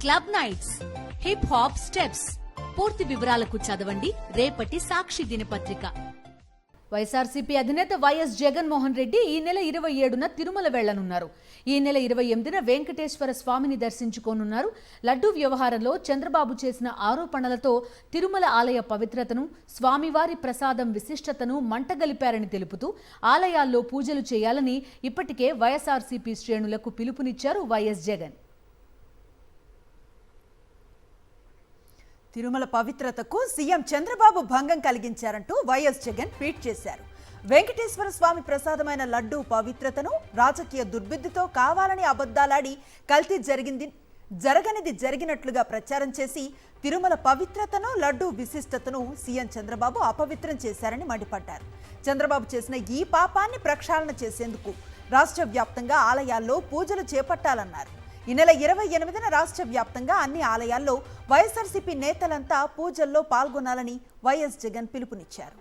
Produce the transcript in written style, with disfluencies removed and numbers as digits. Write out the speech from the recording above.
Club nights, hip hop steps. పూర్తి వివరాలకు చదవండి రేపటి సాక్షి దినపత్రిక. వైఎస్ఆర్సీపీ అధినేత వైఎస్ జగన్మోహన్ రెడ్డి ఈ నెల 27న తిరుమల వెళ్లనున్నారు. ఈ నెల 28న వెంకటేశ్వర స్వామిని దర్శించుకోనున్నారు. లడ్డూ వ్యవహారంలో చంద్రబాబు చేసిన ఆరోపణలతో తిరుమల ఆలయ పవిత్రతను, స్వామివారి ప్రసాదం విశిష్టతను మంటగలిపారని తెలుపుతూ ఆలయాల్లో పూజలు చేయాలని ఇప్పటికే వైఎస్ఆర్సీపీ శ్రేణులకు పిలుపునిచ్చారు వైఎస్ జగన్. తిరుమల పవిత్రతకు సీఎం చంద్రబాబు భంగం కలిగించారంటూ వైఎస్ జగన్ ట్వీట్ చేశారు. వెంకటేశ్వర స్వామి ప్రసాదమైన లడ్డూ పవిత్రతను రాజకీయ దుర్బుద్ధితో కావాలని అబద్ధాలాడి కల్తీ జరగనిది జరిగినట్లుగా ప్రచారం చేసి తిరుమల పవిత్రతను, లడ్డూ విశిష్టతను సీఎం చంద్రబాబు అపవిత్రం చేశారని మండిపడ్డారు. చంద్రబాబు చేసిన ఈ పాపాన్ని ప్రక్షాళన చేసేందుకు రాష్ట్ర వ్యాప్తంగా ఆలయాల్లో పూజలు చేపట్టాలన్నారు. ఈ నెల 28న రాష్ట్ర వ్యాప్తంగా అన్ని ఆలయాల్లో వైఎస్ఆర్సీపీ నేతలంతా పూజల్లో పాల్గొనాలని వైఎస్ జగన్ పిలుపునిచ్చారు.